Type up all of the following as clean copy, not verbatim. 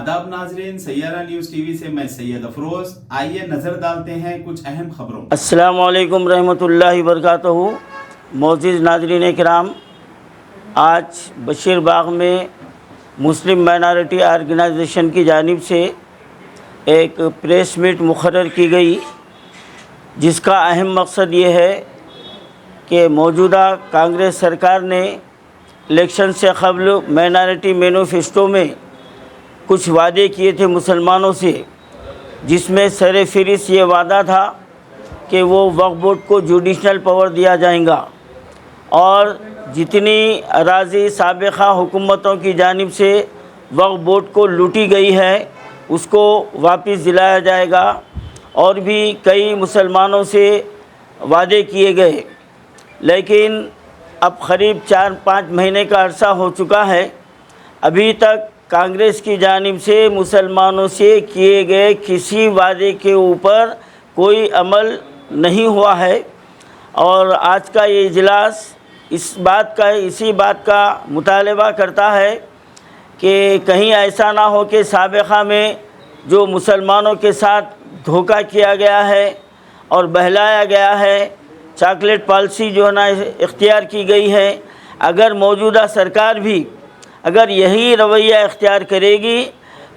आदाब नाजरीन, Saiyaara news TV से मैं सैयद अफरोज। आइए नज़र डालते हैं कुछ अहम खबरों। अस्सलाम वालेकुम रहमतुल्लाहि वबरकातुहू। मोअज़्ज़िज़ नाज़रीन किराम, आज बशीर बाग में मुस्लिम माइनॉरिटी ऑर्गेनाइजेशन की जानिब से एक प्रेस मीट मुकर्रर की गई, जिसका अहम मकसद ये है कि मौजूदा कांग्रेस सरकार ने इलेक्शन से क़ब्ल माइनॉरिटी मैनिफेस्टो में कुछ वादे किए थे मुसलमानों से, जिसमें सर फ़हरिस्त ये वादा था कि वो वक्फ बोर्ड को जुडिशनल पावर दिया जाएगा और जितनी अराज़ी साबिक़ा हुकूमतों की जानिब से वक्फ बोर्ड को लूटी गई है उसको वापस दिलाया जाएगा। और भी कई मुसलमानों से वादे किए गए, लेकिन अब क़रीब 4-5 महीने का अरसा हो चुका है, अभी तक कांग्रेस की जानिब से मुसलमानों से किए गए किसी वादे के ऊपर कोई अमल नहीं हुआ है। और आज का ये इजलास इसी बात का मुतालबा करता है कि कहीं ऐसा ना हो कि साबिक़ा में जो मुसलमानों के साथ धोखा किया गया है और बहलाया गया है, चॉकलेट पॉलिसी जो है ना इख्तियार की गई है, अगर मौजूदा सरकार भी अगर यही रवैया इख्तियार करेगी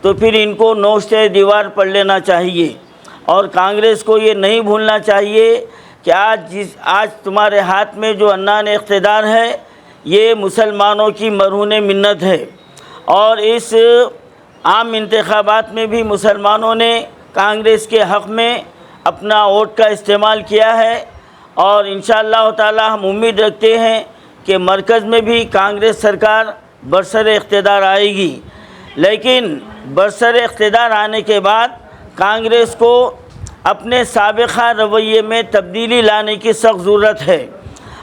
तो फिर इनको नोश्ते दीवार पढ़ लेना चाहिए। और कांग्रेस को ये नहीं भूलना चाहिए कि आज तुम्हारे हाथ में जो अन्नान इक़्तिदार है, ये मुसलमानों की मरहून मिन्नत है। और इस आम इंतखाबात में भी मुसलमानों ने कांग्रेस के हक़ में अपना वोट का इस्तेमाल किया है और इंशाअल्लाह ताला हम उम्मीद रखते हैं कि मरकज़ में भी कांग्रेस सरकार बरसर इक़्तिदार आएगी। लेकिन बरसर इक़्तिदार आने के बाद कांग्रेस को अपने साबिक़ा रवैये में तब्दीली लाने की सख्त ज़रूरत है।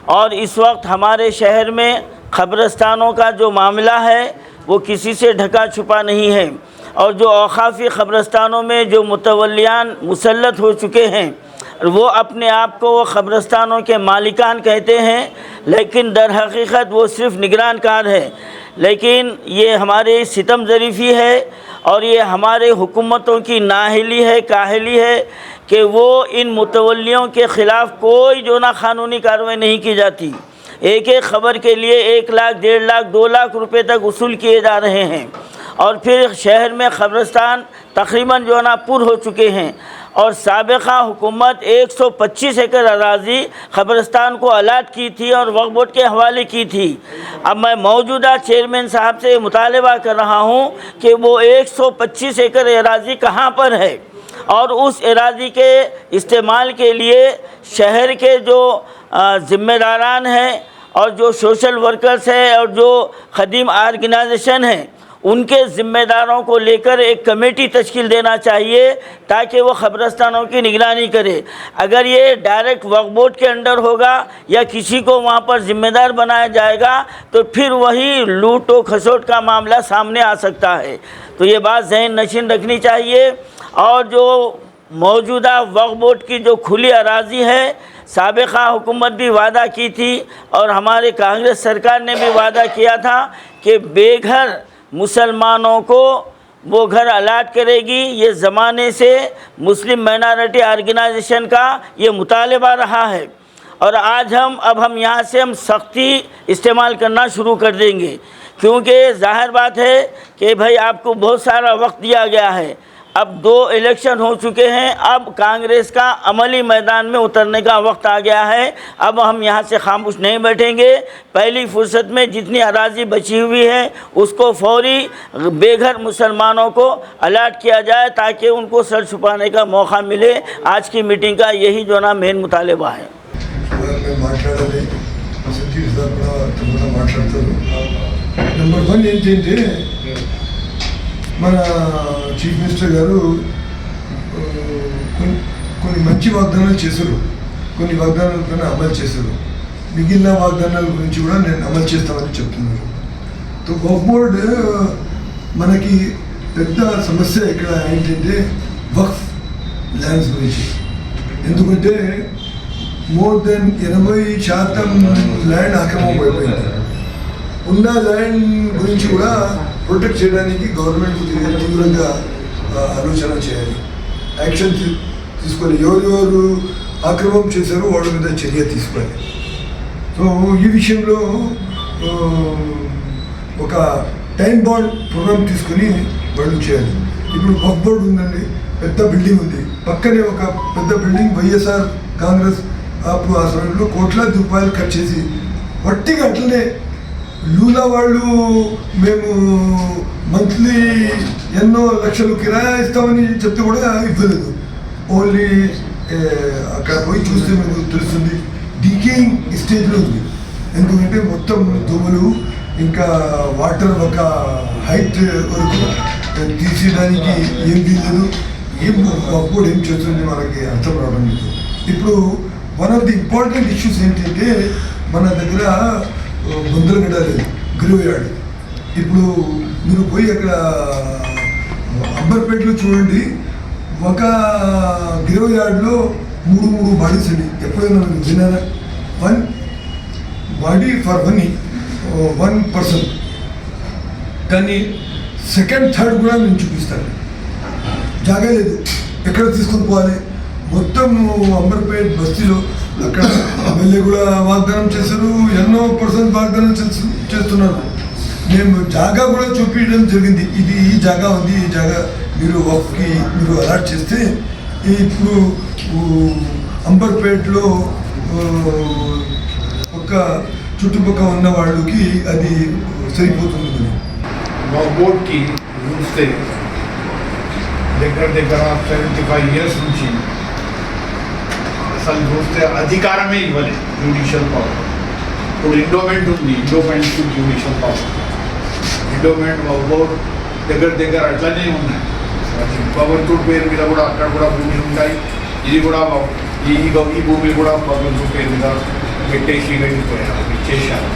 और इस वक्त हमारे शहर में क़ब्रिस्तानों का जो मामला है वो किसी से ढका छुपा नहीं है, और जो औक़ाफ़ी क़ब्रिस्तानों में जो मुतवल्लियान मुसल्लत हो चुके हैं वो अपने आप को वो क़ब्रिस्तानों के मालिकान कहते हैं, लेकिन दर हकीकत वो सिर्फ़ निगरान कार है। लेकिन ये हमारे सितम ज़रीफ़ी है और ये हमारे हुकूमतों की नाअहली है, काहली है कि वो इन मुतवल्लियों के ख़िलाफ़ कोई जो ना क़ानूनी कार्रवाई नहीं की जाती। एक एक ख़बर के लिए 1 लाख, 1.5 लाख, 2 लाख रुपए तक वसूल किए जा रहे हैं। और फिर शहर में क़ब्रिस्तान तकरीबन जो है ना पुर हो चुके हैं, और साबिक़ा हुकूमत 125 एकड़ अराज़ी क़ब्रिस्तान को अलाट की थी और वक्फ बोर्ड के हवाले की थी। अब मैं मौजूदा चेयरमैन साहब से मुतालबा कर रहा हूँ कि वो 125 एकड़ अराज़ी कहाँ पर है, और उस अराज़ी के इस्तेमाल के लिए शहर के जो ज़िम्मेदारान हैं और जो सोशल वर्कर्स हैं और जो ख़दीम ऑर्गेनाइजेशन हैं, उनके ज़िम्मेदारों को लेकर एक कमेटी तश्कील देना चाहिए ताकि वो क़ब्रिस्तानों की निगरानी करे। अगर ये डायरेक्ट वक्फ बोर्ड के अंडर होगा या किसी को वहाँ पर ज़िम्मेदार बनाया जाएगा तो फिर वही लूट व खसोट का मामला सामने आ सकता है। तो ये बात ज़हन नशीन रखनी चाहिए। और जो मौजूदा वक्फ बोर्ड की जो खुली अराज़ी है, साबिक़ा हुकूमत भी वादा की थी और हमारे कांग्रेस सरकार ने भी वादा किया था कि बेघर मुसलमानों को वो घर अलाट करेगी। ये ज़माने से मुस्लिम माइनॉरिटी ऑर्गेनाइजेशन का ये मुतालबा रहा है, और आज अब हम यहाँ से सख्ती इस्तेमाल करना शुरू कर देंगे, क्योंकि ज़ाहिर बात है कि भाई आपको बहुत सारा वक्त दिया गया है। अब 2 इलेक्शन हो चुके हैं, अब कांग्रेस का अमली मैदान में उतरने का वक्त आ गया है। अब हम यहाँ से खामोश नहीं बैठेंगे। पहली फुर्सत में जितनी अराज़ी बची हुई है उसको फौरी बेघर मुसलमानों को अलाट किया जाए ताकि उनको सर छुपाने का मौका मिले। आज की मीटिंग का यही जो ना मेन मुतालबा है। మన చీఫ్ మినిస్టర్ గారు కొన్ని మంచి వాగ్దానాలు చేశారు, కొన్ని వాగ్దానాలను అమలు చేశారు, మిగిలిన వాగ్దానాల గురించి కూడా నేను అమలు చేస్తామని చెప్తున్నారు. తో వక్ఫ్ బోర్డ్ మనకి పెద్ద సమస్య ఇక్కడ ఏంటంటే వక్ఫ్ ల్యాండ్స్ గురించి. ఎందుకంటే మోర్ దెన్ 80% ల్యాండ్ ఆక్రమం అయిపోయింది. ఉన్న ల్యాండ్ గురించి కూడా ప్రొటెక్ట్ చేయడానికి గవర్నమెంట్ తీవ్రంగా ఆలోచన చేయాలి, యాక్షన్ తీసుకోవాలి. ఎవరెవరు ఆక్రమం చేశారో వాళ్ళ మీద చర్య తీసుకోవాలి. సో ఈ విషయంలో ఒక టైం బాండ్ ప్రోగ్రామ్ తీసుకుని వాళ్ళు చేయాలి. ఇప్పుడు వక్ఫ్ బోర్డు ఉందండి, పెద్ద బిల్డింగ్ ఉంది, పక్కనే ఒక పెద్ద బిల్డింగ్ వైఎస్ఆర్ కాంగ్రెస్ అప్పుడు ఆ సమయంలో కోట్లాది రూపాయలు ఖర్చు చేసి వట్టిగా అట్లనే లూలా వాళ్ళు మేము మంత్లీ ఎన్నో లక్షలు కిరాయా ఇస్తామని చెప్తే కూడా ఇవ్వలేదు. ఓన్లీ అక్కడ పోయి చూస్తే మీకు తెలుస్తుంది డీకేయింగ్ స్టేజ్లో ఉంది. ఎందుకంటే మొత్తం దోమలు ఇంకా వాటర్ ఒక హైట్ వరకు తీసేయడానికి ఏం వీలేదు, ఏం అప్పుడు ఏం చేస్తుంది మనకి అర్థం రావడం లేదు. ఇప్పుడు one of the important issues ఏంటంటే మన దగ్గర బొందలగడ్డ లేదు, గ్రేవ్యార్డ్. ఇప్పుడు మీరు పోయి అక్కడ అంబర్పేటలో చూడండి, ఒక గ్రేవ్యార్డ్లో మూడు బాడీస్ అండి. ఎప్పుడైనా మీరు విన్నారా? 1 బాడీ ఫర్ 1 పర్సన్. కానీ సెకండ్ థర్డ్ కూడా నేను చూపిస్తాను. జాగా లేదు, ఎక్కడ తీసుకొని పోవాలి. మొత్తం అంబర్పేట్ బస్తీలో అక్కడ ఎమ్మెల్యే కూడా వాగ్దానం చేశారు, ఎన్నో పర్సెంట్ వాగ్దానం చేస్తున్నారు. మేము జాగా కూడా చూపించడం జరిగింది. ఇది ఈ జాగా ఉంది, ఈ జాగా మీరు వక్ఫ్కి మీరు అలాట్ చేస్తే ఇప్పుడు అంబర్పేట్లో ఒక చుట్టుపక్కల ఉన్న వాళ్ళకి అది సరిపోతుంది. వక్ఫ్ బోర్డ్కి చూస్తే దగ్గర 75 years నుంచి అసలు చూస్తే అధికారమే ఇవ్వలేదు, జ్యుడిషియల్ పవర్. ఇప్పుడు ఎండోమెంట్ ఉంది, ఎండోమెంట్ జ్యుడిషియల్ పవర్. ఎండోమెంట్ వక్ఫ్ బోర్డ్ దగ్గర అట్లనే ఉన్నాయి. భగవంతుడి పేరు మీద కూడా అక్కడ కూడా భూములు ఉంటాయి. ఇది కూడా ఈ భూమి కూడా భగవంతుడి పేరు మీద పెట్టేసి వెళ్ళిపోయారు, ఇచ్చేసారు.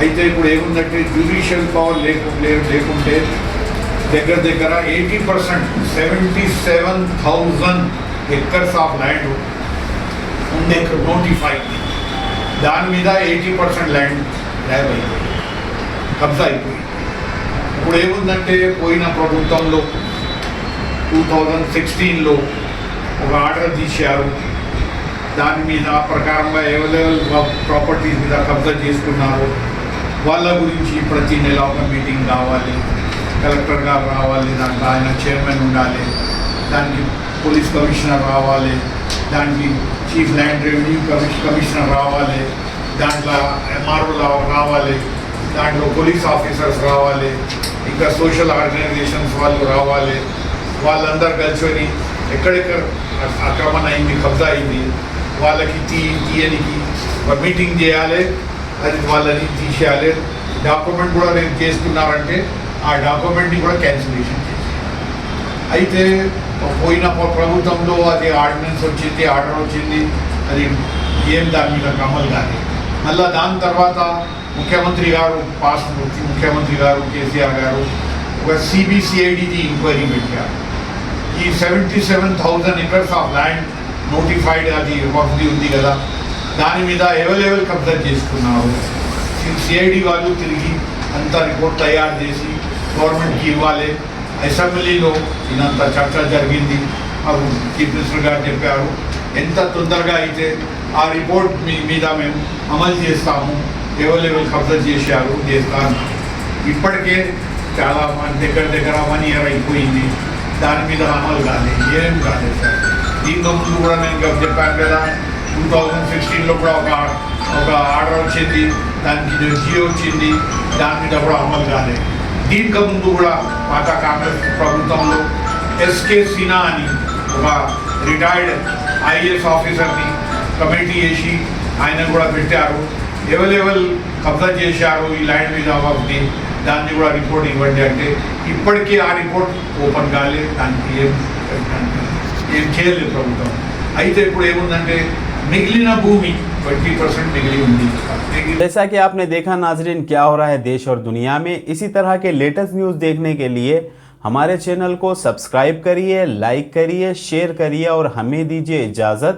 అయితే ఇప్పుడు ఏముందంటే జ్యుడిషియల్ పవర్ లేకుంటే దగ్గర 80% 77,000 acres ఆఫ్ ల్యాండ్ ఉంది నోటిఫైడ్. దాని మీద 80% ల్యాండ్ ల్యాబ్ అయిపోయింది, కబ్జా అయిపోయింది. ఇప్పుడు ఏముందంటే పోయిన ప్రభుత్వంలో 2016లో ఒక ఆర్డర్ తీశారు. దాని మీద ప్రకారంగా అవైలబుల్ ప్రాపర్టీస్ మీద కబ్జా చేసుకున్నారు. వాళ్ళ గురించి ప్రతి నెల ఒక మీటింగ్ కావాలి, కలెక్టర్ గారు రావాలి, దాంట్లో ఆయన చైర్మన్ ఉండాలి, దానికి పోలీస్ కమిషనర్ రావాలి, దానికి చీఫ్ ల్యాండ్ రెవెన్యూ కమిషనర్ రావాలి, దాంట్లో ఎంఆర్ఓ రావాలి, దాంట్లో పోలీస్ ఆఫీసర్స్ రావాలి, ఇంకా సోషల్ ఆర్గనైజేషన్స్ వాళ్ళు రావాలి. వాళ్ళందరూ కలిసి ఎక్కడెక్కడ ఆక్రమణ అయింది, కబ్జా అయింది, వాళ్ళకి తీయనికి మీటింగ్ చేయాలి, అది వాళ్ళని తీసేయాలి. డాక్యుమెంట్ కూడా రేపు చేస్తున్నారంటే ఆ డాక్యుమెంట్ని కూడా క్యాన్సిలేషన్ చేసి. అయితే పోయిన ప్రభుత్వంలో అది ఆర్డినెన్స్ వచ్చింది, ఆర్డర్ వచ్చింది, అది ఏం దాని మీద అమలు కాదు. మళ్ళీ దాని తర్వాత ముఖ్యమంత్రి గారు ముఖ్యమంత్రి గారు కేసీఆర్ గారు ఒక సిబిసిఐడిది ఎంక్వైరీ పెట్టారు. ఈ 77,000 acres ఆఫ్ ల్యాండ్ నోటిఫైడ్ అది వక్ఫ్ది ఉంది కదా, దాని మీద అవైలబుల్ కబ్జా చేసుకున్నారు. సిఐడి వాళ్ళు తిరిగి అంత రిపోర్ట్ తయారు చేసి గవర్నమెంట్కి ఇవ్వాలి. అసెంబ్లీలో ఇదంతా చర్చ జరిగింది. చీఫ్ మినిస్టర్ గారు చెప్పారు, ఎంత తొందరగా అయితే ఆ రిపోర్ట్ మీద మేము అమలు చేస్తాము, అవైలబుల్ కబ్జా చేస్తాను. ఇప్పటికే చాలా దగ్గర 1 year అయిపోయింది, దాని మీద అమలు కాలేదు, ఏం కాలేదు సార్. దీంతో ముందు కూడా నేను చెప్పాను కదా, 2016లో కూడా ఒక ఆర్డర్ వచ్చింది, దానికి జియో వచ్చింది, దాని మీద కూడా అమలు కాలేదు. దీనికి ముందు కూడా పాత కాంగ్రెస్ ప్రభుత్వంలో ఎస్కే సిన్హా అని ఒక రిటైర్డ్ ఐఏఎస్ ఆఫీసర్ని కమిటీ చేసి ఆయన కూడా పెట్టారు. అవైలబుల్ కబ్జా చేశారు ఈ ల్యాండ్ మీద వక్ఫ్ని, దాన్ని కూడా రిపోర్ట్ ఇవ్వండి అంటే ఇప్పటికీ ఆ రిపోర్ట్ ఓపెన్ కాలేదు, దానికి ఏం చేయలేదు ప్రభుత్వం. అయితే ఇప్పుడు ఏముందంటే మిగిలిన భూమి 20% मिली हुई। जैसा कि आपने देखा नाजरीन, क्या हो रहा है देश और दुनिया में। इसी तरह के लेटेस्ट न्यूज़ देखने के लिए हमारे चैनल को सब्सक्राइब करिए, लाइक करिए, शेयर करिए और हमें दीजिए इजाज़त।